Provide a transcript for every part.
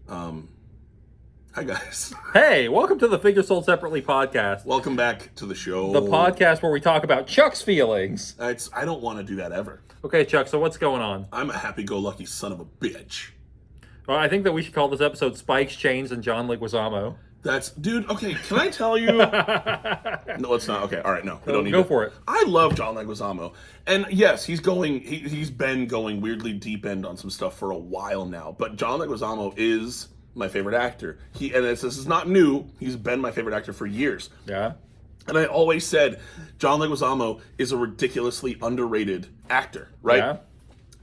Hi guys. Hey, welcome to the Figure Sold Separately podcast. Welcome back to the show. The podcast where we talk about Chuck's feelings. I don't want to do that ever. Okay, Chuck, so what's going on? I'm a happy-go-lucky son of a bitch. Well, I think that we should call this episode Spikes, Chains, and John Leguizamo. Dude, okay, can I tell you? No, let's not. Okay, all right, no. We don't need Go for it. I love John Leguizamo. And yes, he's been going weirdly deep end on some stuff for a while now. But John Leguizamo is my favorite actor. This is not new. He's been my favorite actor for years. Yeah. And I always said John Leguizamo is a ridiculously underrated actor, right? Yeah.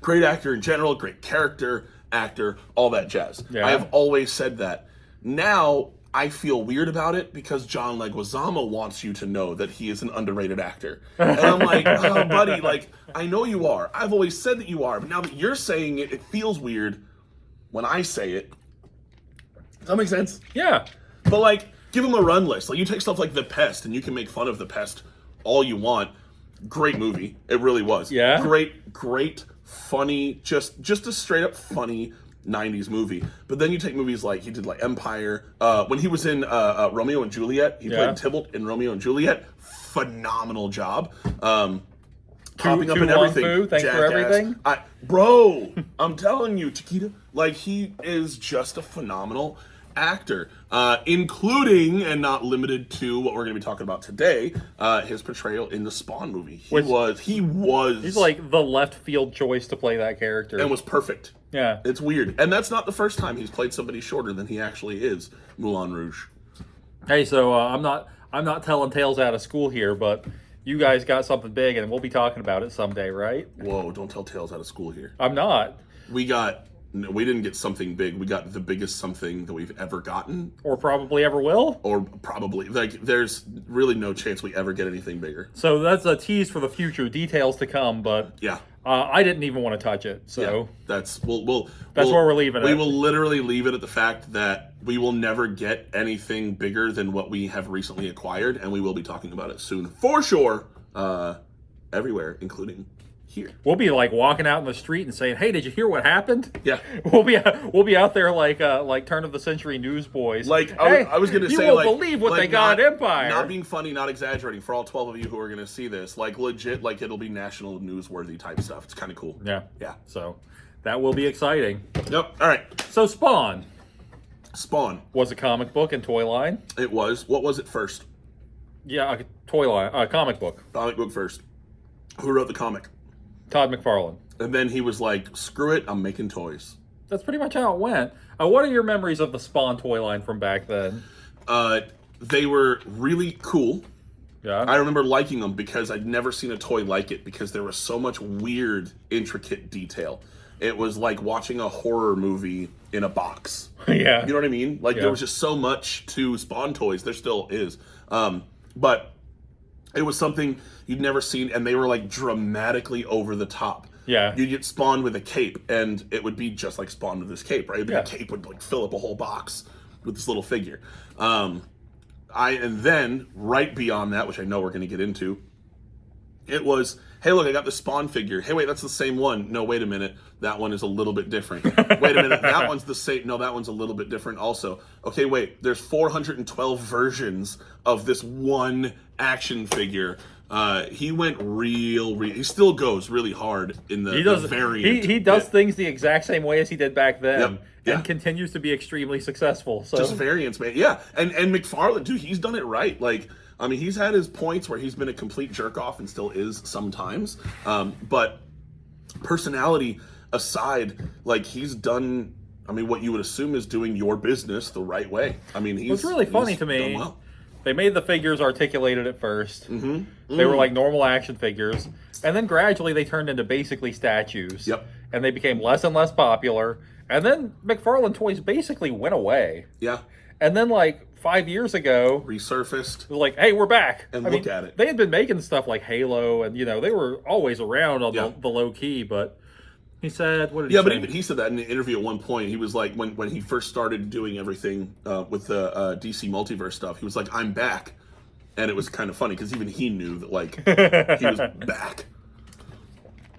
Great actor in general, great character, actor, all that jazz. Yeah. I have always said that. Now, I feel weird about it because John Leguizamo wants you to know that he is an underrated actor. And I'm like, oh, buddy, like, I know you are. I've always said that you are. But now that you're saying it, it feels weird when I say it. Does that make sense? Yeah. But, like, give him a run list. Like, you take stuff like The Pest, and you can make fun of The Pest all you want. Great movie. It really was. Yeah. Great, funny, just a straight-up funny 90s movie. But then you take movies like, he did, like, Empire. When he was in Romeo and Juliet, he played Tybalt in Romeo and Juliet. Phenomenal job. Popping up in everything. Thanks for everything. Bro, I'm telling you, Chiquita, like, he is just a phenomenal actor, including and not limited to what we're going to be talking about today, his portrayal in the Spawn movie. He's like the left field choice to play that character. And was perfect. Yeah. It's weird. And that's not the first time he's played somebody shorter than he actually is, Moulin Rouge. Hey, so I'm not telling tales out of school here, but you guys got something big, and we'll be talking about it someday, right? Whoa, don't tell tales out of school here. I'm not. We didn't get something big. We got the biggest something that we've ever gotten. Or probably ever will. Or probably. Like, there's really no chance we ever get anything bigger. So that's a tease for the future. Details to come, but yeah. I didn't even want to touch it. So yeah, that's where we're leaving it. We will literally leave it at the fact that we will never get anything bigger than what we have recently acquired, and we will be talking about it soon. For sure. Everywhere, including here. We'll be like walking out in the street and saying, "Hey, did you hear what happened?" Yeah, we'll be out there like turn of the century newsboys. Like, hey, I was going to say, you won't like, believe what like they got at Empire. Not being funny, not exaggerating. For all 12 of you who are going to see this, like, legit, like, it'll be national newsworthy type stuff. It's kind of cool. Yeah, yeah. So that will be exciting. Yep. All right. So Spawn was a comic book and toy line. It was. What was it first? Yeah, a toy line, comic book. Comic book first. Who wrote the comic? Todd McFarlane. And then he was like, screw it, I'm making toys. That's pretty much how it went. What are your memories of the Spawn toy line from back then? They were really cool. Yeah. I remember liking them because I'd never seen a toy like it because there was so much weird, intricate detail. It was like watching a horror movie in a box. Yeah. You know what I mean? Like, there was just so much to Spawn toys. There still is. But it was something you'd never seen, and they were, like, dramatically over the top. Yeah. You'd get Spawn with a cape, and it would be just like Spawn with this cape, right? Yeah. The cape would, like, fill up a whole box with this little figure. And then, right beyond that, which I know we're going to get into, it was, hey, look, I got the Spawn figure. Hey, wait, that's the same one. No, wait a minute. That one is a little bit different. Wait a minute. That one's the same. No, that one's a little bit different also. Okay, wait. There's 412 versions of this one action figure. He went he still goes really hard in the variant. He does things the exact same way as he did back then. Yep. Yeah. And continues to be extremely successful. So just variants, man. Yeah. And McFarlane, dude, he's done it right. Like, I mean, he's had his points where he's been a complete jerk off and still is sometimes. But personality aside, like, he's done, I mean, what you would assume is doing your business the right way. I mean, what's really funny to me, well. They made the figures articulated at first. Mm-hmm. They were like normal action figures. And then gradually they turned into basically statues. Yep. And they became less and less popular. And then McFarlane toys basically went away. Yeah. And then, like, 5 years ago, resurfaced. It was like, hey, we're back. And look at it. They had been making stuff like Halo, and, they were always around on the low key, but he said, what did he say? Yeah, but even he said that in an interview at one point. He was like, when he first started doing everything with the DC Multiverse stuff, he was like, I'm back. And it was kind of funny, because even he knew that, like, he was back.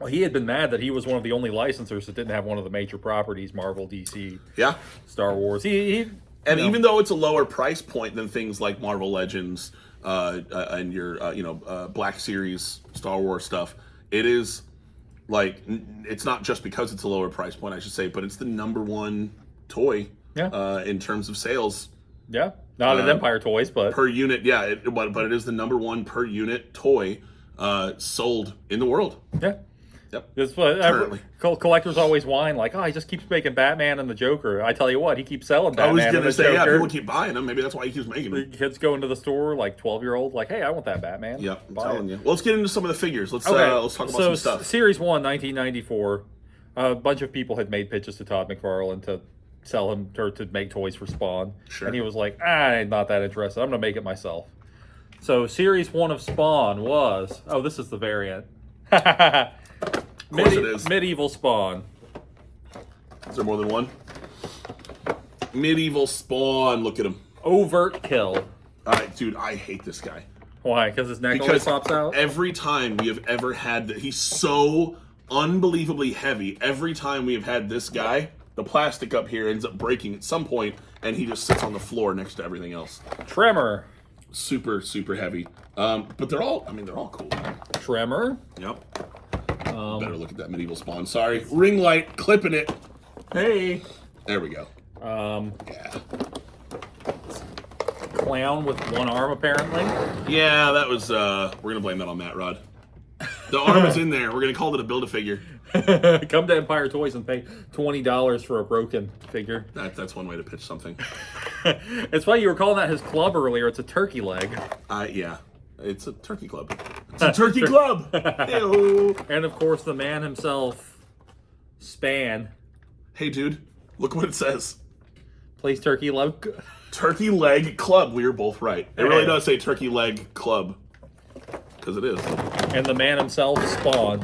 Well, he had been mad that he was one of the only licensors that didn't have one of the major properties, Marvel, DC, Yeah. Star Wars. And even though it's a lower price point than things like Marvel Legends and your Black Series Star Wars stuff, it is like it's not just because it's a lower price point, I should say, but it's the number one toy in terms of sales. Yeah, not at Empire Toys, but per unit. Yeah, but it is the number one per unit toy sold in the world. Yeah. Yep. Currently. Collectors always whine like, oh, he just keeps making Batman and the Joker. I tell you what, he keps selling Batman and the Joker. I was going to say, yeah, people keep buying them. Maybe that's why he keeps making them. The kids go into the store, like 12-year-old, like, hey, I want that Batman. Yep, I'm telling you. Well, let's get into some of the figures. Let's talk about some stuff. Series 1, 1994, a bunch of people had made pitches to Todd McFarlane to sell him, or to make toys for Spawn. Sure. And he was like, I'm not that interested. I'm going to make it myself. So Series 1 of Spawn was, this is the variant. Of course it is. Medieval Spawn. Is there more than one? Medieval Spawn. Look at him. Overt kill. Dude, I hate this guy. Why? Because his neck always pops out? Every time we have ever had that, he's so unbelievably heavy. Every time we have had this guy, the plastic up here ends up breaking at some point, and he just sits on the floor next to everything else. Tremor. Super, super heavy. But they're all cool. Tremor. Yep. Better look at that Medieval Spawn. Sorry. Ring light, clipping it. Hey. There we go. Yeah. Clown with one arm, apparently. Yeah, that was, we're going to blame that on Matt Rod. The arm is in there. We're going to call it a Build-A-Figure. Come to Empire Toys and pay $20 for a broken figure. That's one way to pitch something. It's funny you were calling that his club earlier. It's a turkey leg. Yeah. It's a turkey club. It's a turkey club! Ew. And of course, the man himself, Span. Hey, dude. Look what it says. Plays turkey leg. Turkey leg club. We were both right. It really does say turkey leg club. Because it is. And the man himself, Spawn.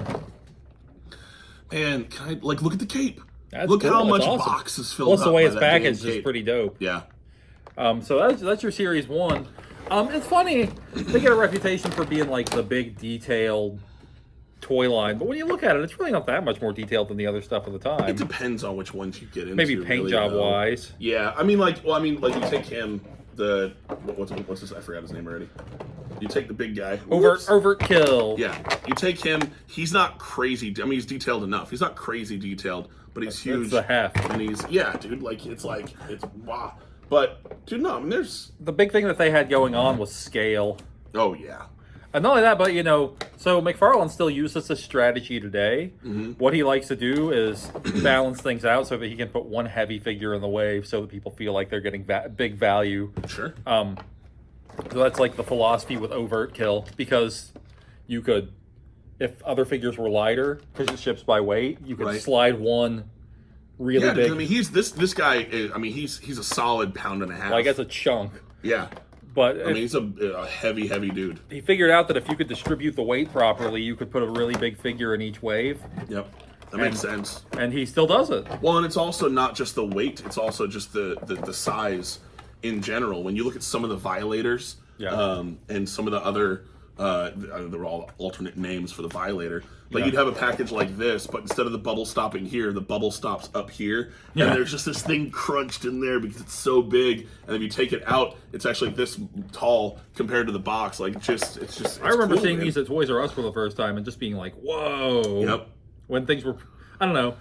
Man, look at the cape. Look how much awesome. boxes filled Plus, up. the way by it's that packaged damn is cape. pretty dope. Yeah. So that's your Series 1. It's funny, they get a reputation for being like the big detailed toy line, but when you look at it, it's really not that much more detailed than the other stuff of the time. It depends on which ones you get into. Maybe paint really, job wise. Yeah, I mean, like you take him, what's his? I forgot his name already. You take the big guy. Overt kill. Yeah, you take him. He's not crazy. I mean, he's detailed enough. He's not crazy detailed, but he's huge. It's a heft. And he's dude. It's wow. But dude, no, I mean, there's the big thing that they had going on was scale. Oh yeah. And not only that, but so McFarlane still uses this strategy today. Mm-hmm. What he likes to do is balance things out so that he can put one heavy figure in the wave so that people feel like they're getting big value. Sure. So that's like the philosophy with Overt Kill, because you could, if other figures were lighter, because it ships by weight, you could slide one really big. I mean, this guy is, I mean, he's a solid pound and a half. Like, that's a chunk. Yeah. But I mean, he's a heavy dude. He figured out that if you could distribute the weight properly, you could put a really big figure in each wave. Yep. That makes sense. And he still does it. Well, and it's also not just the weight, it's also just the size in general. When you look at some of the Violators, and some of the other, they're all alternate names for the Violator, but you'd have a package like this, but instead of the bubble stopping here, the bubble stops up here, and there's just this thing crunched in there because it's so big, and if you take it out, it's actually this tall compared to the box. Like, it's I remember cool, seeing man. these at Toys R Us for the first time and just being like, whoa. Yep. When things were, I don't know,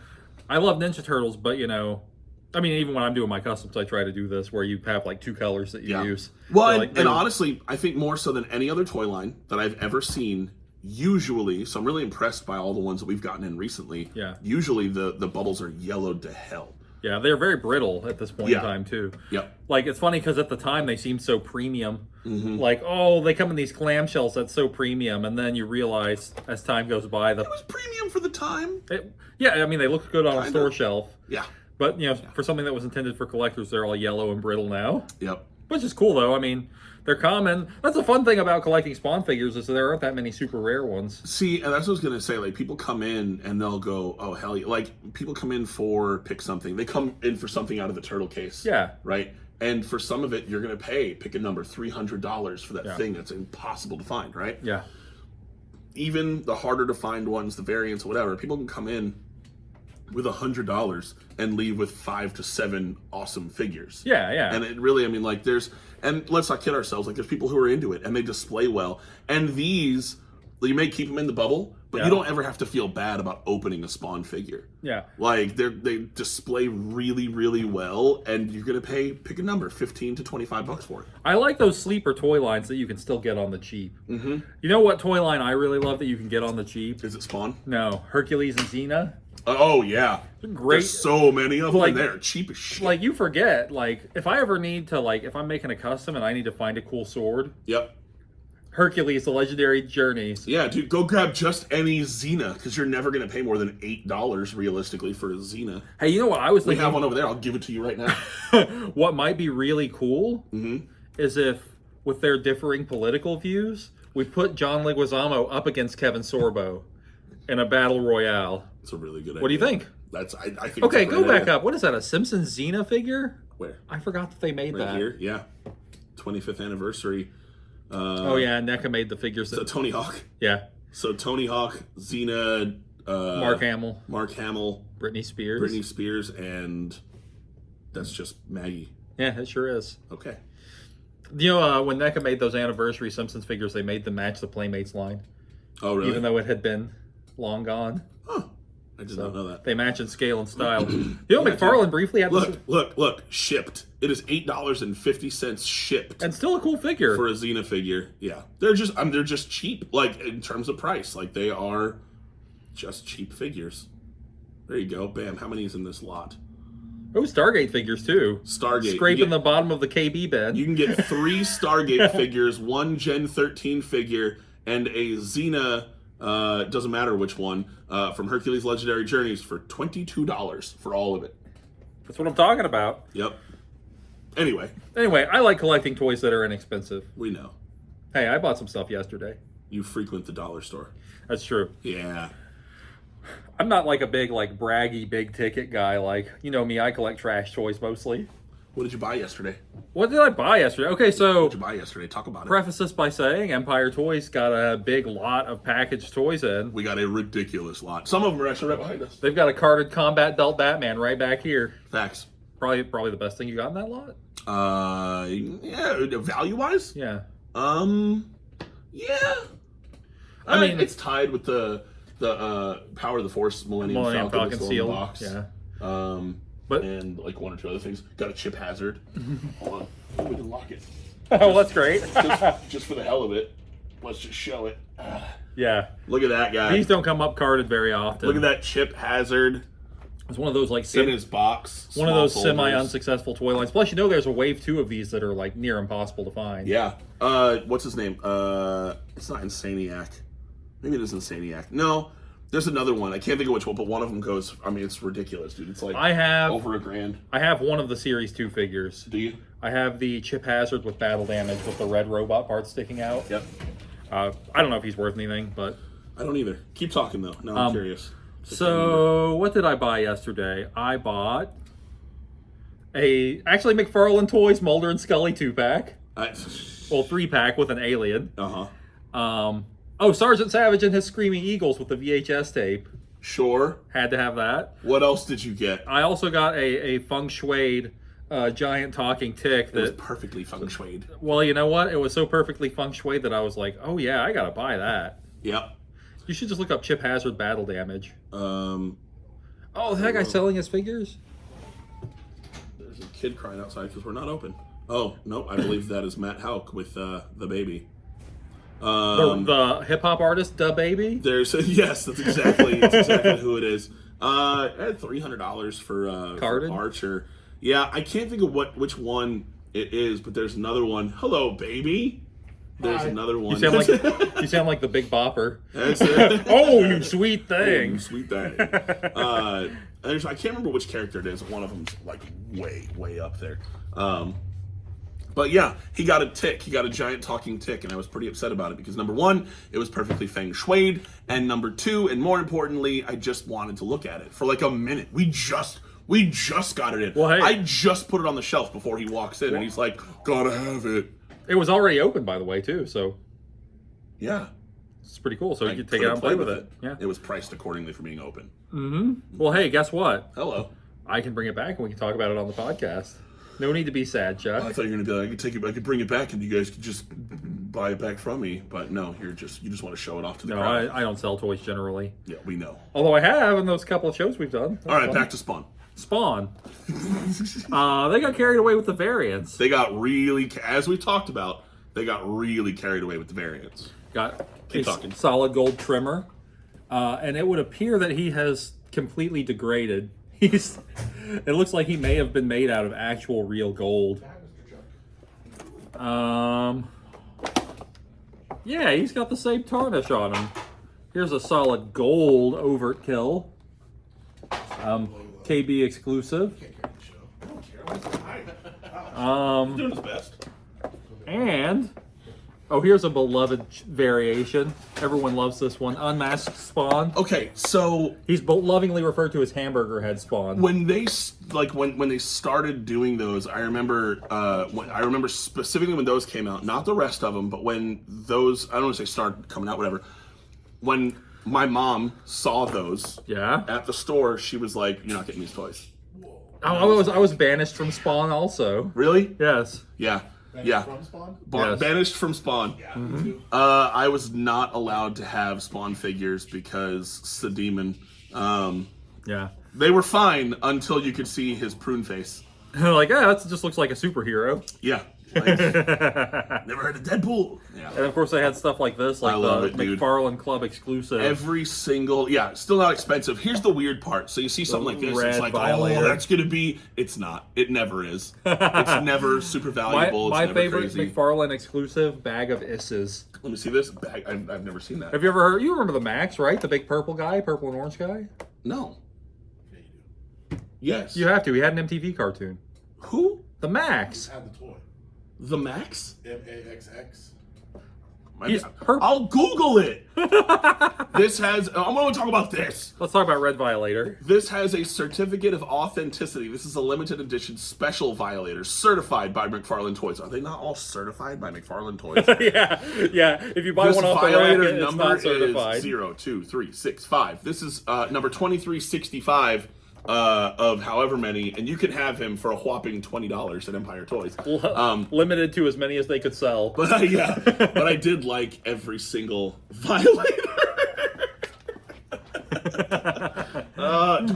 I love Ninja Turtles, but I mean, even when I'm doing my customs, I try to do this where you have like two colors that you use. Well, and honestly, I think more so than any other toy line that I've ever seen, usually, so I'm really impressed by all the ones that we've gotten in recently. Yeah. Usually the bubbles are yellowed to hell. Yeah, they're very brittle at this point in time, too. Yep. Like, it's funny because at the time they seemed so premium. Mm-hmm. Like, oh, they come in these clamshells, that's so premium. And then you realize, as time goes by, it was premium for the time. I mean, they look good on a store shelf. Yeah. But, for something that was intended for collectors, they're all yellow and brittle now. Yep. Which is cool, though. I mean, they're common. That's the fun thing about collecting Spawn figures is that there aren't that many super rare ones. See, and that's what I was going to say. Like, people come in and they'll go, oh, hell yeah. Like, people come in for pick something. They come in for something out of the turtle case. Yeah. Right? And for some of it, you're going to pick a number, $300 for that thing that's impossible to find, right? Yeah. even the harder to find ones, the variants, whatever, people can come in with $100 and leave with 5 to 7 awesome figures. Yeah, yeah. And it really, I mean, like, and let's not kid ourselves, like, there's people who are into it and they display well. And these, you may keep them in the bubble, but you don't ever have to feel bad about opening a Spawn figure. Yeah. Like, they display really, really well, and you're going to pick a number, $15 to $25 for it. I like those sleeper toy lines that you can still get on the cheap. Mm-hmm. You know what toy line I really love that you can get on the cheap? Is it Spawn? No, Hercules and Xena. Oh, yeah. Great. There's so many of them, Like, and they're cheap as shit. Like, you forget, like, if I ever need to, like, if I'm making a custom and I need to find a cool sword, Yep. Hercules, the Legendary Journeys. Yeah, dude, go grab just any Xena, because you're never going to pay more than $8 realistically for a Xena. Hey, you know what I was We thinking? have one over there. I'll give it to you right now. What might be really cool is if, with their differing political views, we put John Leguizamo up against Kevin Sorbo in a battle royale. It's a really good idea. What do you think? I think. Okay, it's a go great back idea. up. What is that, a Simpsons Xena figure? Where? I forgot that they made Right that. here? Yeah. 25th anniversary. Oh, yeah, NECA made the figures. So Tony Hawk. Yeah. So Tony Hawk, Xena, Mark Hamill. Britney Spears, and that's just Maggie. Yeah, it sure is. Okay. You know, when NECA made those anniversary Simpsons figures, they made them match the Playmates line. Oh, really? Even though it had been long gone. Huh. I did not know that. They match in scale and style. You know, McFarlane briefly had this. Look, shipped. It is $8.50 shipped. And still a cool figure. For a Xena figure. Yeah. They're just cheap, like, in terms of price. Like, they are just cheap figures. There you go. Bam. How many is in this lot? Oh, Stargate figures, too. Stargate. Scraping the bottom of the KB bin. You can get 3 Stargate figures, 1 Gen 13 figure, and a Xena, doesn't matter which one, from Hercules Legendary Journeys for $22 for all of it. That's what I'm talking about. Yep. Anyway, I like collecting toys that are inexpensive. we know. Hey, I bought some stuff yesterday. You frequent the dollar store. That's true. Yeah. I'm not like a big, like, braggy, big ticket guy. Like, you know me, I collect trash toys mostly. What did you buy yesterday? What did I buy yesterday? Okay, so What did you buy yesterday? Talk about it. preface this by saying Empire Toys got a big lot of packaged toys in. We got a ridiculous lot. Some of them are actually right behind us. They've got a carded combat belt Batman right back here. Facts. Probably the best thing you got in that lot. Yeah, value-wise? Yeah. Yeah. I mean, it's tied with the Power of the Force Millennium Falcon that's seal. in the box. Yeah. But and like 1 or 2 other things. Got a chip hazard. Hold on. Oh, we can lock it. Oh, that's great. just for the hell of it. Let's just show it. Yeah. Look at that guy. These don't come up carded very often. Look at that chip hazard It's one of those like in his box. one of those small folders. semi-unsuccessful toy lines. Plus, you know, there's a wave 2 of these that are like near impossible to find. Yeah. What's his name? It's not Insaniac. Maybe it is Insaniac. No, there's another one. I can't think of which one, but one of them goes. I mean, it's ridiculous, dude. It's like over $1,000. I have one of the Series 2 figures. Do you? I have the Chip Hazard with battle damage with the red robot parts sticking out. Yep. I don't know if he's worth anything, but I don't either. Keep talking though. Now I'm curious. So what did I buy yesterday? I bought actually McFarlane Toys Mulder and Scully 2-pack. Well, 3-pack with an alien. Sergeant Savage and his Screaming Eagles with the VHS tape. Sure. Had to have that. What else did you get? I also got a feng shuied giant talking tick that It was perfectly feng shuied. Well, you know what? It was so perfectly feng shuied that I was like, oh yeah, I gotta buy that. Yep. You should just look up Chip Hazard battle damage. Oh, that guy's selling his figures? There's a kid crying outside because we're not open. Oh, no, I believe that is Matt Houck with the baby. The hip-hop artist, Da Baby? Yes, that's exactly who it is. I had $300 for Archer. Yeah, I can't think of which one it is, but there's another one. Hello, baby. There's another one. You sound like the Big Bopper. That's it. Oh, you sweet thing. Oh, you sweet thing. I can't remember which character it is. One of them's like way up there. But yeah, he got a tick. He got a giant talking tick, and I was pretty upset about it because number one, it was perfectly feng shuied, and number two, and more importantly, I just wanted to look at it for like a minute. We just got it in. Well, hey. I just put it on the shelf before he walks in, and he's like, "Gotta have it." It was already open, by the way, too. So yeah. It's pretty cool. So I you can take it could've out and play played with it. Yeah. It was priced accordingly for being open. Well, hey, guess what? Hello. I can bring it back and we can talk about it on the podcast. No need to be sad, Chuck. I thought you were gonna be like, I could bring it back, and you guys could just buy it back from me. But no, you just want to show it off to the No, crowd. I don't sell toys generally. Yeah, we know. Although I have in those couple of shows we've done. All right, back to Spawn. Spawn. They got carried away with the variants. They got really, as we talked about, they got really carried away with the variants. Got Keep a talking. solid gold trimmer, and it would appear that he has completely degraded. It looks like he may have been made out of actual real gold. Yeah, he's got the same tarnish on him. Here's a solid gold overt kill. KB exclusive. Doing his best. And here's a beloved variation. Everyone loves this one. Unmasked Spawn. Okay, so He's lovingly referred to as Hamburger Head Spawn. when they when they started doing those, I remember specifically when those came out, not the rest of them, but when those, I don't want to say started coming out, whatever. When my mom saw those Yeah. at the store, she was like, "You're not getting these toys." I was banished from Spawn also. Really? Yes. Yeah. Yeah. From Spawn? Yes. Banished from Spawn. Yeah, me too. I was not allowed to have Spawn figures because it's the demon. Yeah. They were fine until you could see his prune face. Like, that just looks like a superhero. Yeah. Like, never heard of Deadpool. Yeah. And of course, they had stuff like this, like I love the it, dude. McFarlane Club exclusive. Every single, still not expensive. Here's the weird part. So you see something like this, it's Red like, Violator. oh, that's going to be, it's not. It never is. It's never super valuable. my it's never favorite crazy. McFarlane exclusive bag of Isses. Let me see this. I've never seen that. Have you ever heard? You remember the Max, right? The big purple guy, purple and orange guy. No. Yeah, you do. Yes. You have to. He had an MTV cartoon. Who? The Max. Add the toy. The Max? MAXX. He's purple. I'll Google it. This has, I'm going to talk about this. Let's talk about Red Violator. This has a certificate of authenticity. This is a limited edition special Violator certified by McFarlane Toys. Are they not all certified by McFarlane Toys? yeah. If you buy This one off the Violator racket, it's number not certified. is 0, 2, 3, 6, 5. This is number 2365 of however many, and you can have him for a whopping $20 at Empire Toys. Limited to as many as they could sell. But but I did like every single Violator.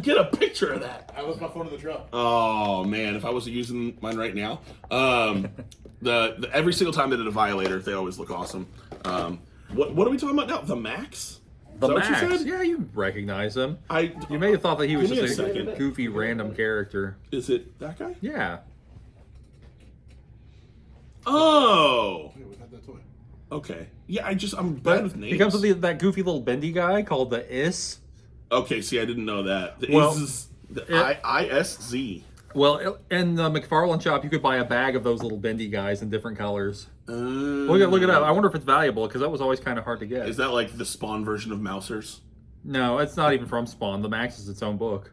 Get a picture of that. I was my phone in the truck. Oh man, if I was using mine right now, the every single time they did a Violator, they always look awesome. What are we talking about now? The Max? The Is that what you Max. said? Yeah, you recognize him. You You may have thought that he was Give me just a a second. goofy random character. Is it that guy? Yeah. Oh, Wait, we got that toy. okay. Yeah, I'm bad with names. He comes with that goofy little bendy guy called the Is. Okay, see, I didn't know that. The Well, is the ISZ. Well, in the McFarlane shop, you could buy a bag of those little bendy guys in different colors. Look it up. I wonder if it's valuable because that was always kind of hard to get. Is that like the Spawn version of Mousers? No, it's not even from Spawn. The Max is its own book.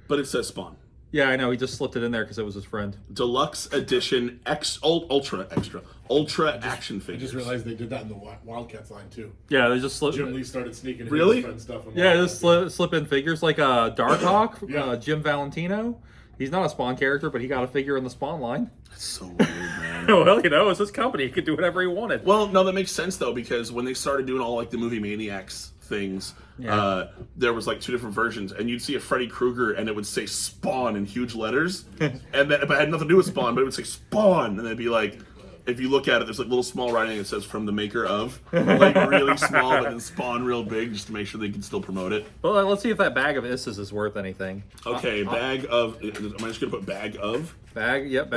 But it says Spawn. Yeah, I know. He just slipped it in there because it was his friend. Deluxe Edition Ultra action I figures. just realized they did that in the Wildcats line too. Yeah, they just slipped. Jim Lee started sneaking Really? his friend stuff. In Yeah, Wildcats. just slip in figures like Darkhawk, Yeah. Jim Valentino. He's not a Spawn character, but he got a figure in the Spawn line. That's so weird, man. Well, it's his company. He could do whatever he wanted. Well, no, that makes sense though, because when they started doing all like the Movie Maniacs things, there was like two different versions, and you'd see a Freddy Krueger, and it would say Spawn in huge letters, and that but it had nothing to do with Spawn, but it would say Spawn, and they'd be like, if you look at it, there's like little small writing that says from the maker of, like really small, but then Spawn real big, just to make sure they can still promote it. Well, let's see if that bag of Isses is worth anything. Okay, bag of. Am I just gonna put bag of? Bag of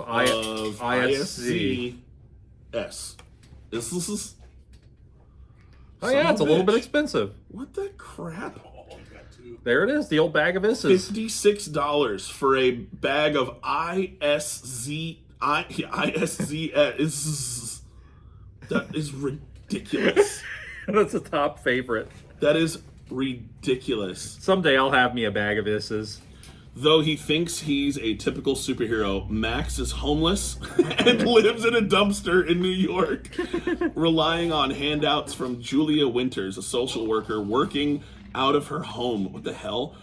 ISZ. ISCS. This is. Oh yeah, it's a little bit expensive. What the crap? Oh, he's got two. There it is, the old bag of Isses. $56 for a bag of ISCS. That is ridiculous. That's a top favorite. That is ridiculous. Someday I'll have me a bag of Isses. Though he thinks he's a typical superhero, Max is homeless and lives in a dumpster in New York, relying on handouts from Julia Winters, a social worker working out of her home. What the hell?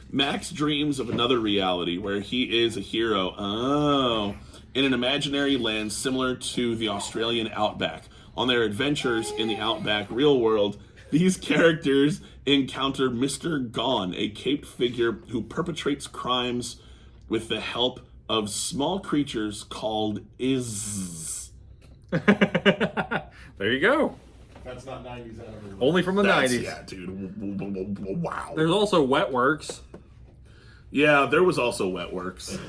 Max dreams of another reality where he is a hero. Oh. In an imaginary land similar to the Australian outback. On their adventures in the outback real world, these characters encounter Mr. Gone, a caped figure who perpetrates crimes with the help of small creatures called Is. There you go. That's not 90s. Only from the 90s. Yeah, dude. Wow. There's also Wetworks. Yeah, there was also Wetworks.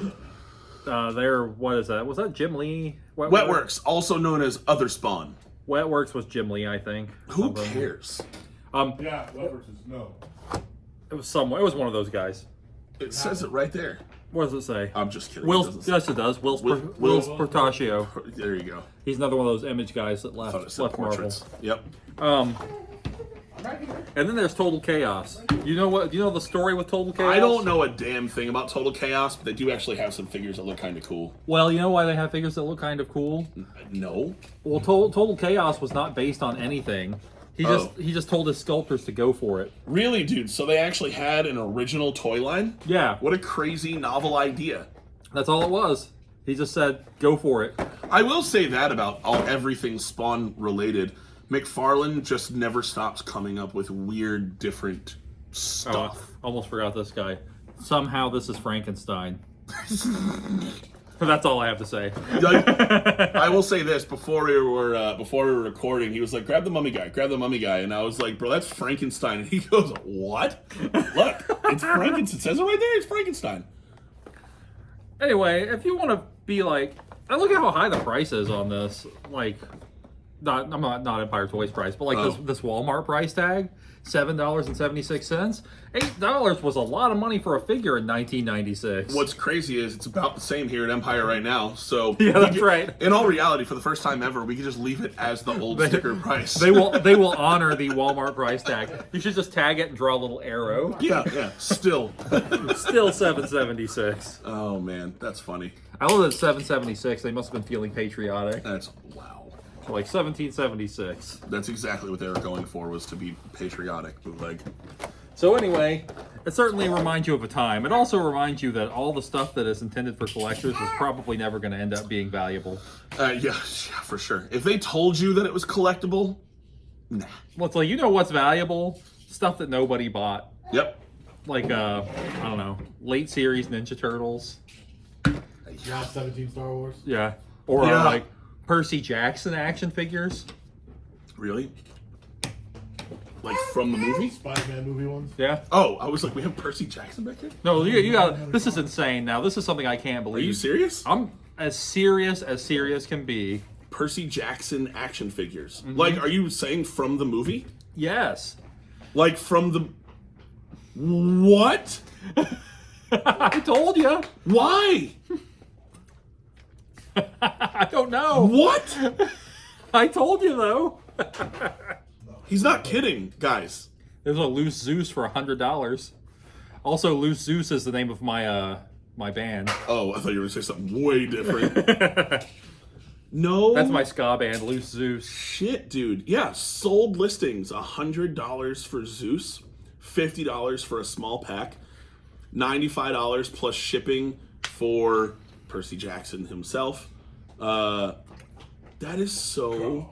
What is that? Was that Jim Lee? Wetworks, also known as Other Spawn. Wetworks was Jim Lee, I think. Who cares? Yeah, Wetworks is no. It was somewhere. It was one of those guys. It says it right there. What does it say? I'm just kidding. Yes, it does. Will's Portacio. There you go. He's another one of those image guys that Thought it left said Marvel. portraits. Yep. And then there's Total Chaos. You know what? Do you know the story with Total Chaos? I don't know a damn thing about Total Chaos, but they do actually have some figures that look kind of cool. Well, you know why they have figures that look kind of cool? No. Well, Total Chaos was not based on anything. He just told his sculptors to go for it. Really, dude? So they actually had an original toy line? Yeah, What a crazy novel idea. that's all it was. He just said, go for it. I will say that about everything Spawn related. McFarlane just never stops coming up with weird, different stuff. Almost forgot this guy. Somehow this is Frankenstein. That's all I have to say. I will say this: before we were recording, he was like, "Grab the mummy guy," and I was like, "Bro, that's Frankenstein." And he goes, "What? Look, it's Frankenstein. It says it right there. It's Frankenstein." Anyway, if you want to be like, I look at how high the price is on this. Like, not Empire Toys price, but like this Walmart price tag, $7.76. $8 was a lot of money for a figure in 1996. What's crazy is it's about the same here at Empire right now. So Yeah, that's right. In all reality, for the first time ever, we can just leave it as the old sticker price. They will honor the Walmart price tag. You should just tag it and draw a little arrow. Yeah. Still. Still $7.76. Oh man, that's funny. I love that $7.76. They must have been feeling patriotic. That's wow. Like 1776. That's exactly what they were going for, was to be patriotic bootleg. So anyway, it certainly reminds you of a time. It also reminds you that all the stuff that is intended for collectors is probably never going to end up being valuable. Yeah, for sure. If they told you that it was collectible, nah. Well, it's like, you know what's valuable? Stuff that nobody bought. Yep. Like, I don't know, late series Ninja Turtles. Yeah, 17 Star Wars. Yeah. Or Yeah. like Percy Jackson action figures. Really? Like from the movie? Spider-Man movie ones. Yeah. Oh, I was like, we have Percy Jackson back here? No, you got, this is insane now. This is something I can't Are believe. you serious? I'm as serious can be. Percy Jackson action figures. Mm-hmm. Like, are you saying from the movie? Yes. Like from the... What? I told you. Why? I don't know. What? I told you though. He's not kidding, guys. There's a Loose Zeus for $100. Also, Loose Zeus is the name of my my band. Oh, I thought you were going to say something way different. No. That's my ska band, Loose Zeus. Shit, dude. Yeah, sold listings. $100 for Zeus, $50 for a small pack, $95 plus shipping for Percy Jackson himself. That is so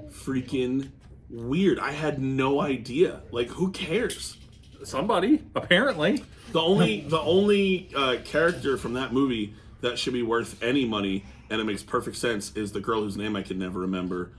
freaking weird. I had no idea. Like, who cares? Somebody, apparently. The only character from that movie that should be worth any money, and it makes perfect sense, is the girl whose name I can never remember,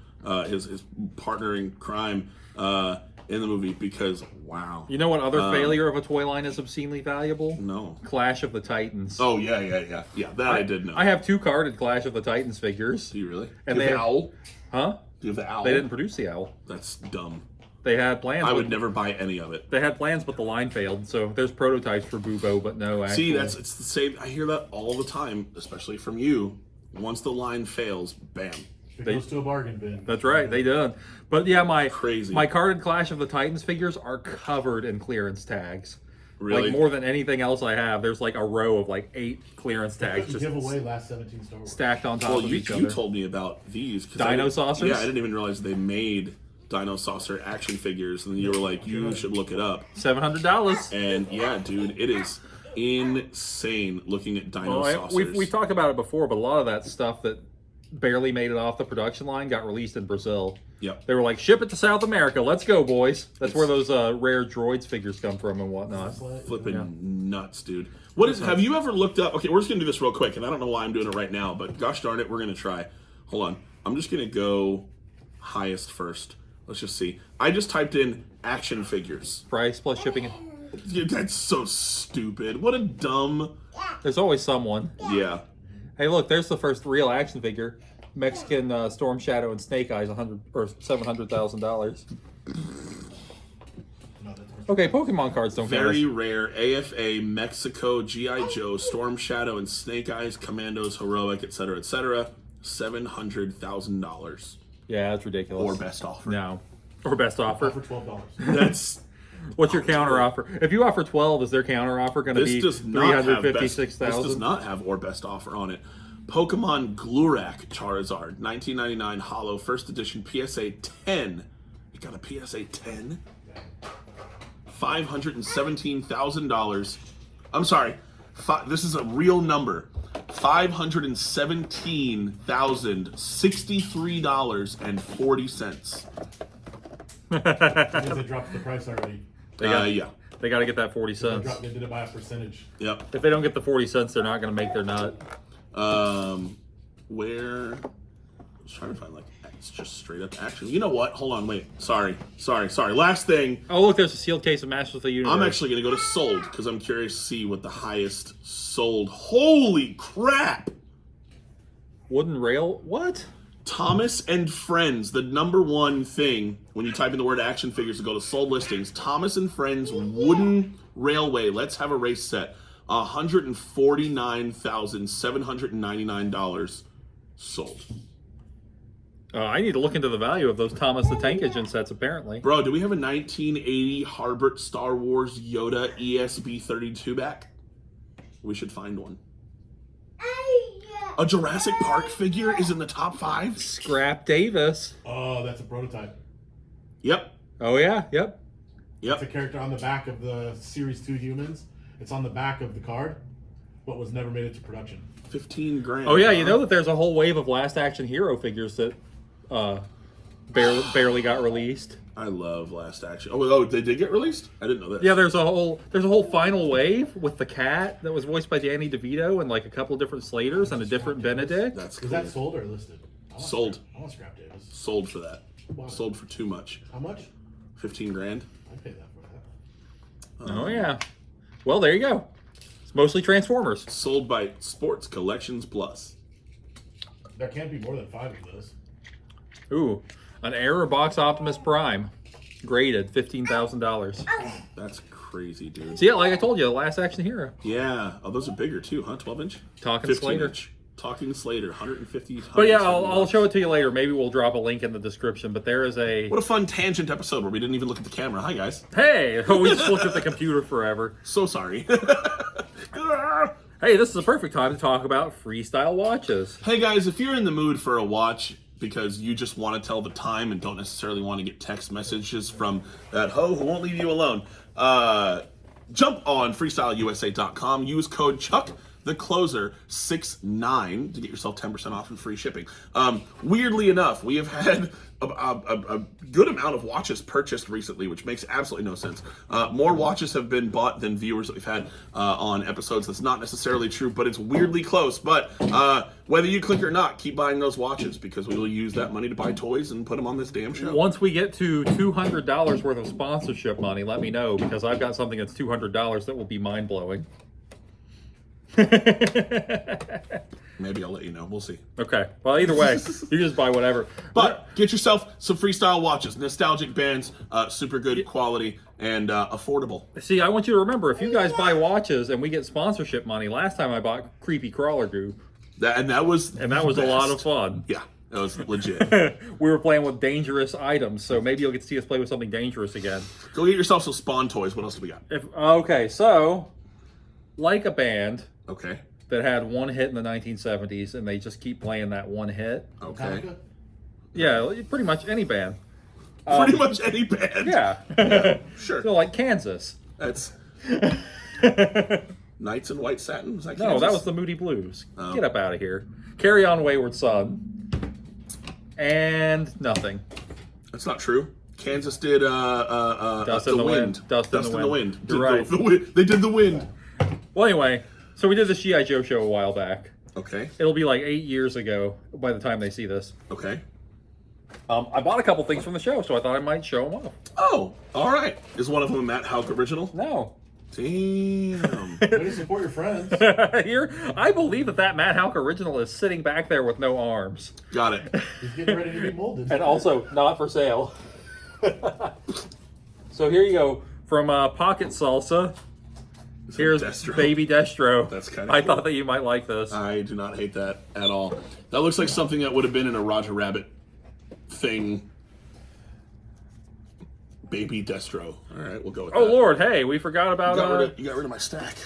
his partner in crime in the movie, because, wow. You know what other failure of a toy line is obscenely valuable? No. Clash of the Titans. Oh, yeah. Yeah, that I did know. I have 2 carded Clash of the Titans figures. Do you really? And Do you have they- the owl? Huh? Do you have the owl? They didn't produce the owl. That's dumb. They had plans. I would with- never buy any of it. They had plans, but the line failed. So there's prototypes for Bubo, but no actual. See, it's the same. I hear that all the time, especially from you. Once the line fails, bam. It goes to a bargain bin. That's right, they did. But yeah, Crazy. my carded Clash of the Titans figures are covered in clearance tags. Really? Like more than anything else I have. There's like a row of like 8 clearance tags just Give away last 17 Star Wars. stacked on top Well, of you each other. told me about these. Dino saucers? Yeah, I didn't even realize they made Dino Saucer action figures, and then you were like, you should look it up. $700. And yeah, dude, it is insane looking at Dino Saucers. We've talked about it before, but a lot of that stuff that barely made it off the production line got released in Brazil. Yep. They were like, ship it to South America. Let's go, boys. That's where those rare droids figures come from and whatnot. Flipping nuts, dude. What is? Have you ever looked up? Okay, we're just gonna do this real quick, and I don't know why I'm doing it right now, but gosh darn it, we're gonna try. Hold on, I'm just gonna go highest first. Let's just see. I just typed in action figures. Price plus shipping. Dude, that's so stupid. What a dumb. There's always someone. Yeah. Hey, look, there's the first real action figure. Mexican Storm Shadow and Snake Eyes, $700,000. Okay, Pokemon cards don't Very count. rare. AFA, Mexico, G.I. Joe, Storm Shadow, and Snake Eyes, Commandos, Heroic, etc., etc. $700,000. Yeah, that's ridiculous. Or best offer. No. Or best offer. For $12. That's. What's your counter offer? If you offer 12, is their counter offer going to be This does not have best. This 356,000? does not have or best offer on it. Pokemon Glurak Charizard, 1999 Holo, first edition, PSA 10. You got a PSA 10? $517,000. I'm sorry. This is a real number. $517,063.40. Because they dropped the price already. Yeah. They got to get that 40 cents. They did it by a percentage. Yep. If they don't get the 40 cents, they're not going to make their nut. Where? I was trying to find like it's just straight up action. You know what? Hold on, wait. Sorry. Last thing. Oh, look, there's a sealed case of Masters of the Universe. I'm actually gonna go to sold because I'm curious to see what the highest sold. Holy crap! Wooden rail? What? Thomas and Friends, the #1 thing when you type in the word action figures to go to sold listings. Thomas and Friends wooden railway. Let's have a race set. $149,799 sold. I need to look into the value of those Thomas the Tank Engine sets, apparently. Bro, do we have a 1980 Harbert Star Wars Yoda ESB 32 back? We should find one. A Jurassic Park figure is in the top 5? Scrap Davis. Oh, that's a prototype. Yep. Oh, yeah, yep. It's a character on the back of the Series 2 Humans. It's on the back of the card, but was never made into production. 15 grand. Oh, yeah, you know that there's a whole wave of Last Action Hero figures that barely got released. I love Last Action. Oh, they did get released? I didn't know that. Yeah, there's a whole final wave with the cat that was voiced by Danny DeVito and like a couple of different Slaters and a different Benedict. That's Is that sold or listed? Sold. I want Scrap Davis. Sold for that. Sold for too much. How much? 15 grand. I'd pay that for that. Oh, yeah. Well, there you go. It's mostly Transformers. Sold by Sports Collections Plus. There can't be more than 5 of those. Ooh, an Error Box Optimus Prime. Graded, $15,000. That's crazy, dude. So yeah, like I told you, the Last Action Hero. Yeah. Oh, those are bigger too, huh? 12 inch? Talking 15 Slater. inch. Talking Slater, 150. But yeah, I'll show it to you later. Maybe we'll drop a link in the description. But there is a... What a fun tangent episode where we didn't even look at the camera. Hi, guys. Hey! We just looked at the computer forever. So sorry. Hey, this is the perfect time to talk about freestyle watches. Hey, guys, if you're in the mood for a watch because you just want to tell the time and don't necessarily want to get text messages from that hoe who won't leave you alone, jump on freestyleusa.com. Use code Chuck the Closer 69 to get yourself 10% off and free shipping. Weirdly enough, we have had a good amount of watches purchased recently, which makes absolutely no sense. More watches have been bought than viewers that we've had on episodes. That's not necessarily true, but it's weirdly close. But whether you click or not, keep buying those watches because we will use that money to buy toys and put them on this damn show. Once we get to $200 worth of sponsorship money, let me know because I've got something that's $200 that will be mind-blowing. Maybe I'll let you know. We'll see. Okay. Well, either way, you just buy whatever. But get yourself some freestyle watches. Nostalgic bands, super good quality, and affordable. See, I want you to remember, if you guys buy watches and we get sponsorship money, last time I bought Creepy Crawler Goo. That was a lot of fun. Yeah. That was legit. We were playing with dangerous items, so maybe you'll get to see us play with something dangerous again. Go get yourself some Spawn toys. What else do we got? Okay, so like a band Okay. that had one hit in the 1970s, and they just keep playing that one hit. Okay. Yeah, pretty much any band. Pretty much any band. Yeah. Sure. So like Kansas. That's Knights in White Satin. Was that No, Kansas? that was the Moody Blues. Oh. Get up out of here. Carry On Wayward Son. And nothing. That's not true. Kansas did Dust the in the Wind. Wind. Dust in the Wind. Did You're right. They did the Wind. Well, anyway, so we did the G.I. Joe show a while back. Okay. It'll be like 8 years ago by the time they see this. Okay. I bought a couple things from the show, so I thought I might show them off. Oh, all right. Is one of them a Matt Houck original? No. Damn. Way to support your friends. Here, I believe that Matt Houck original is sitting back there with no arms. Got it. He's getting ready to be molded. And also not for sale. So here you go. From Pocket Salsa, here's Destro. Baby Destro. That's kinda I cool. thought that you might like this. I do not hate that at all. That looks like something that would have been in a Roger Rabbit thing. Baby Destro. All right, we'll go with that. Oh Lord, hey, we forgot about You got rid of my stack.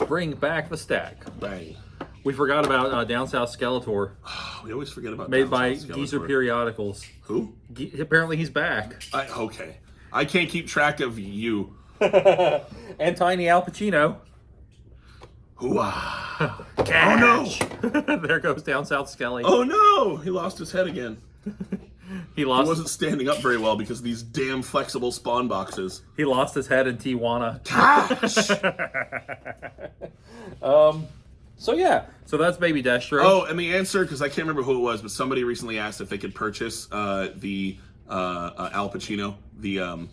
bring back the stack. Bang. We forgot about Down South Skeletor, We always forget about made Down by South Skeletor. Geezer Periodicals. Who? Apparently he's back. Okay. I can't keep track of you. And Tiny Al Pacino. Hoo-ah. Cash. There goes Down South Skelly. Oh no! He lost his head again. He He lost. wasn't standing up very well because of these damn flexible spawn boxes. He lost his head in Tijuana. Gosh! So yeah, so that's Baby Destro. Oh, and the answer, because I can't remember who it was, but somebody recently asked if they could purchase the Al Pacino, the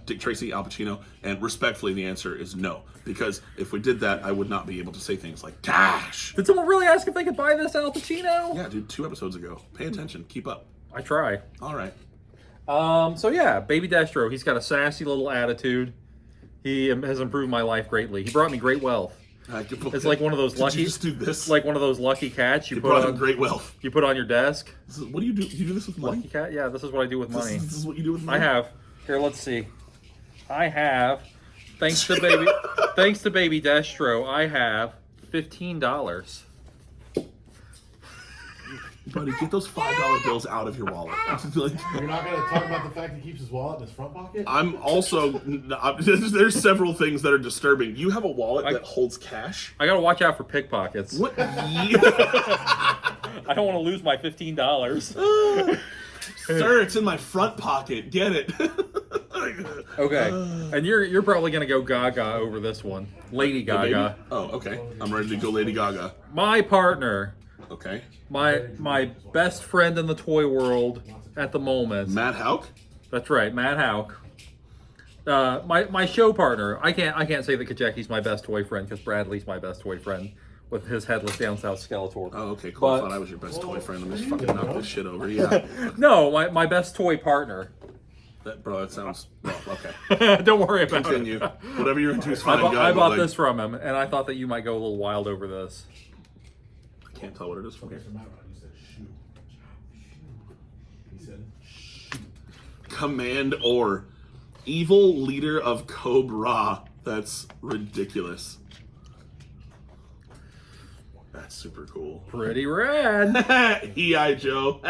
Dick Tracy Al Pacino, and respectfully, the answer is no. Because if we did that, I would not be able to say things like "cash." Did someone really ask if they could buy this Al Pacino? Yeah, dude, 2 episodes ago. Pay attention. Keep up. I try. All right. So yeah, Baby Destro. He's got a sassy little attitude. He has improved my life greatly. He brought me great wealth. It's like one of those lucky. Did you just do this? Like one of those lucky cats you It put brought him on. great wealth. You put on your desk. What do you do? You do this with money? Lucky cat. Yeah, this is what I do with money. This is what you do with money? I have. Here, let's see. I have. Thanks to Baby Destro, I have $15. Buddy, get those $5 bills out of your wallet. Like, You're not going to talk about the fact he keeps his wallet in his front pocket? I'm also. There's several things that are disturbing. You have a wallet that holds cash? I gotta watch out for pickpockets. What? I don't want to lose my $15. Sir, it's in my front pocket. Get it. Okay, and you're probably gonna go Gaga over this one, Lady Gaga. Oh, okay. I'm ready to go Lady Gaga. My partner, Okay. my best friend in the toy world at the moment. Matt Houck? That's right, Matt Houck. My show partner. I can't say that Kajeki's my best toy friend because Bradley's my best toy friend with his headless Down South Skeletor. Oh, okay, cool. I But- thought I was your best toy friend. Let me just fucking knock this shit over. Yeah. No, my best toy partner. That sounds. Well, okay. Don't worry about Continue. it. Whatever you're into is fine. I Go, bought like, this from him, and I thought that you might go a little wild over this. I can't tell what it is from here. Mr. Matt Rod, you said shoot. He said Command or evil leader of Cobra. That's ridiculous. That's super cool. Pretty rad. E.I. Joe.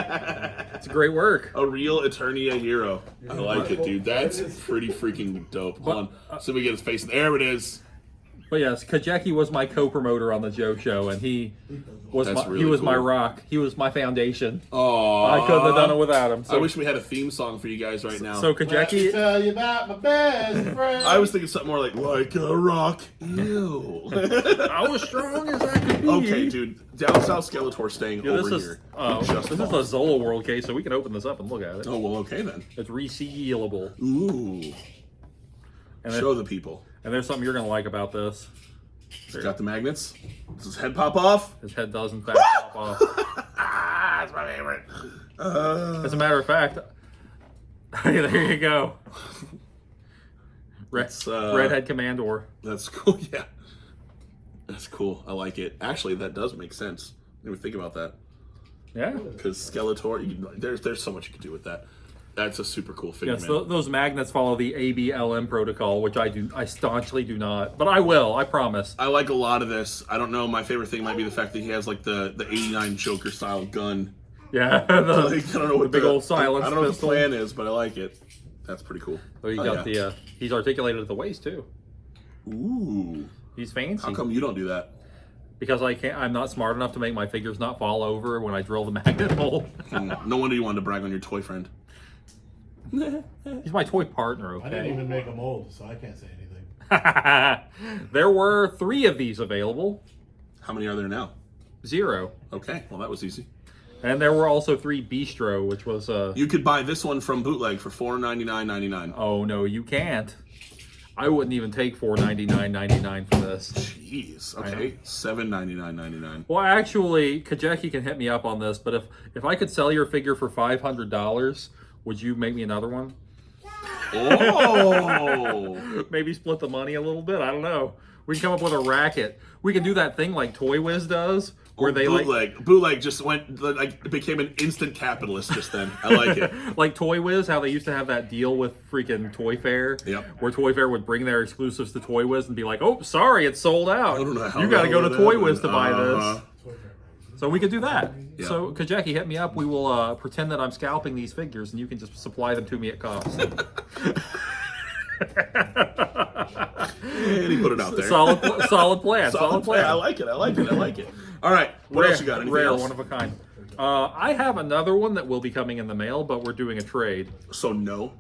It's great work. A real Eternia hero. I like it, dude. That's pretty freaking dope. Hold on. So we get his face. There it is. But yes, Kajeki was my co-promoter on the Joe Show, and he was That's he really was my cool. rock. He was my foundation. Oh, I couldn't have done it without him. I wish we had a theme song for you guys right now. So Let me Kajeki, tell you about my best friend. I was thinking something more like a rock. Ew. I was strong as I could be. Okay, dude. Down South Skeletor staying Yeah, over this is here. this is the Zola World case, so we can open this up and look at it. Oh, well, okay then. It's resealable. Ooh. And, Show the people. and there's something you're gonna like about this. He's got the magnets. Does his head pop off? His head does in fact pop off. That's my favorite. As a matter of fact, there you go. Redhead Commandor. That's cool, yeah. That's cool. I like it. Actually, that does make sense. Let me think about that. Yeah. Because Skeletor, there's so much you can do with that. That's a super cool figure, Yes, man. those magnets follow the ABLM protocol, which I staunchly do not, but I will. I promise. I like a lot of this. I don't know. My favorite thing might be the fact that he has like the '89 Joker style gun. Yeah, I don't know what the big old silence I don't know pistol. what the plan is, but I like it. That's pretty cool. So you got the he's articulated at the waist too. Ooh. He's fancy. How come you don't do that? Because I'm not smart enough to make my figures not fall over when I drill the magnet hole. No wonder you wanted to brag on your toy friend. He's my toy partner, I didn't okay? even make a mold, so I can't say anything. There were 3 of these available. How many are there now? 0. Okay, well that was easy. And there were also 3 Bistro, which was You could buy this one from Bootleg for $4.99.99. oh no, you can't. I wouldn't even take $4.99.99 for this. Jeez. Okay, $7.99.99. Well, actually, Kajeki can hit me up on this, but if I could sell your figure for $500, would you make me another one? Oh. Maybe split the money a little bit. I don't know. We can come up with a racket. We can do that thing like Toy Wiz does, where they Bootleg just became an instant capitalist just then. I like it. like Toy Wiz, how they used to have that deal with freaking Toy Fair. Yep. Where Toy Fair would bring their exclusives to Toy Wiz and be like, "Oh, sorry, it's sold out. I don't know how You got to go to that Toy happened." Wiz to buy this." So we could do that. Yeah. So Kajeki, hit me up. We will pretend that I'm scalping these figures, and you can just supply them to me at cost. And he put it out there. Solid plan. Solid plan. I like it. All right, what else you got? Anything Rare, else? one of a kind. I have another one that will be coming in the mail, but we're doing a trade So no.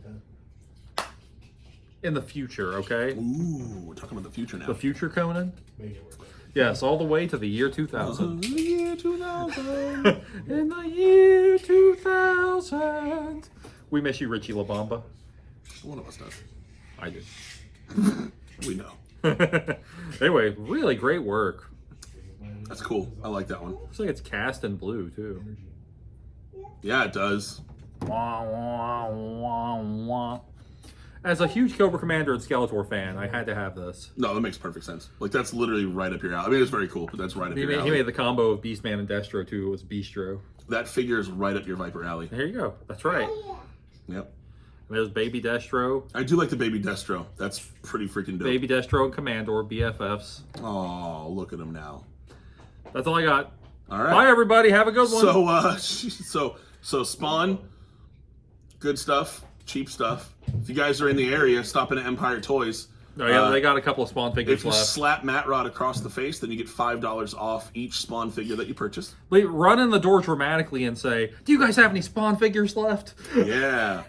in the future. Okay. Ooh, we're talking about the future now. The future, Conan. Make it work. Yes, all the way to the year 2000. The year 2000. In the year 2000. We miss you, Richie LaBamba. One of us does. I do. We know. Anyway, really great work. That's cool. I like that one. Looks like it's cast in blue, too. Yeah, it does. Wah, wah, wah, wah. As a huge Cobra Commander and Skeletor fan, I had to have this. No, that makes perfect sense. Like, that's literally right up your alley. I mean, it's very cool, but that's right up He your made, alley. he made the combo of Beastman and Destro, too. It was Bistro. That figure is right up your Viper alley. There you go. That's right. Yep. And there's Baby Destro. I do like the Baby Destro. That's pretty freaking dope. Baby Destro and Commandor, BFFs. Oh, look at him now. That's all I got. All right. Bye, everybody. Have a good one. So Spawn, good stuff, cheap stuff. If you guys are in the area, stop in at Empire Toys. Oh, yeah, they got a couple of Spawn figures If you left. slap Matt Rod across the face, then you get $5 off each Spawn figure that you purchase. Run in the door dramatically and say, "Do you guys have any Spawn figures left?" Yeah.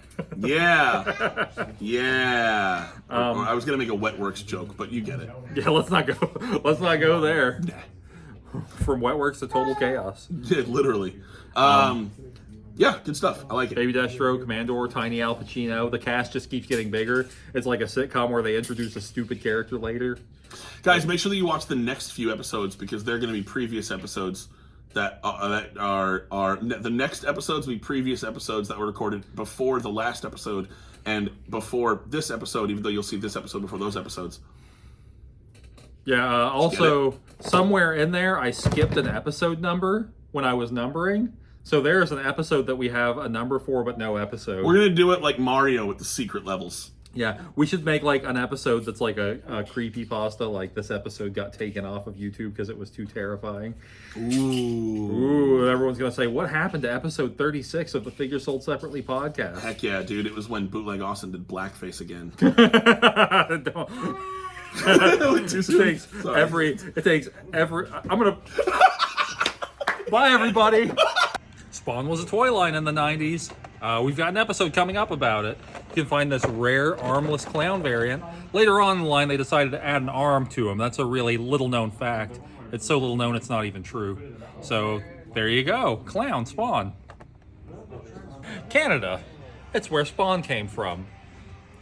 I was gonna make a Wetworks joke, but you get it. Yeah, let's not go. Let's not go there. From Wetworks to total chaos. Yeah, literally. Yeah, good stuff. I like it. Baby Destro, Commandor, Tiny Al Pacino. The cast just keeps getting bigger. It's like a sitcom where they introduce a stupid character later. Guys, make sure that you watch the next few episodes because they're going to be previous episodes that are the next episodes will be previous episodes that were recorded before the last episode and before this episode, even though you'll see this episode before those episodes. Yeah, also, somewhere in there, I skipped an episode number when I was numbering. So there's an episode that we have a number for, but no episode. We're going to do it like Mario with the secret levels. Yeah, we should make like an episode that's like a creepypasta, like this episode got taken off of YouTube because it was too terrifying. Ooh, everyone's going to say, what happened to episode 36 of the Figure Sold Separately podcast? Heck yeah, dude. It was when Bootleg Austin did blackface again. It takes every. I'm gonna. Bye, everybody. Spawn was a toy line in the 90s. We've got an episode coming up about it. You can find this rare armless clown variant. Later on in the line, they decided to add an arm to him. That's a really little-known fact. It's so little known, it's not even true. So there you go, clown Spawn. Canada. It's where Spawn came from.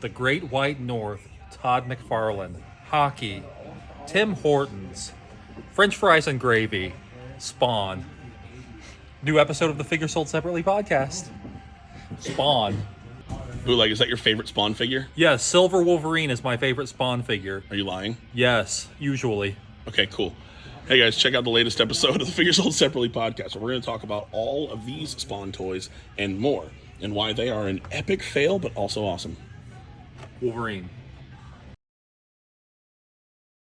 The Great White North. Todd McFarlane. Hockey. Tim Hortons. French fries and gravy. Spawn. New episode of the Figure Sold Separately podcast. Spawn. Bootleg, is that your favorite Spawn figure? Yes, Silver Wolverine is my favorite Spawn figure. Are you lying? Yes, usually. Okay, cool. Hey guys, check out the latest episode of the Figure Sold Separately podcast, where we're going to talk about all of these Spawn toys and more, and why they are an epic fail, but also awesome. Wolverine.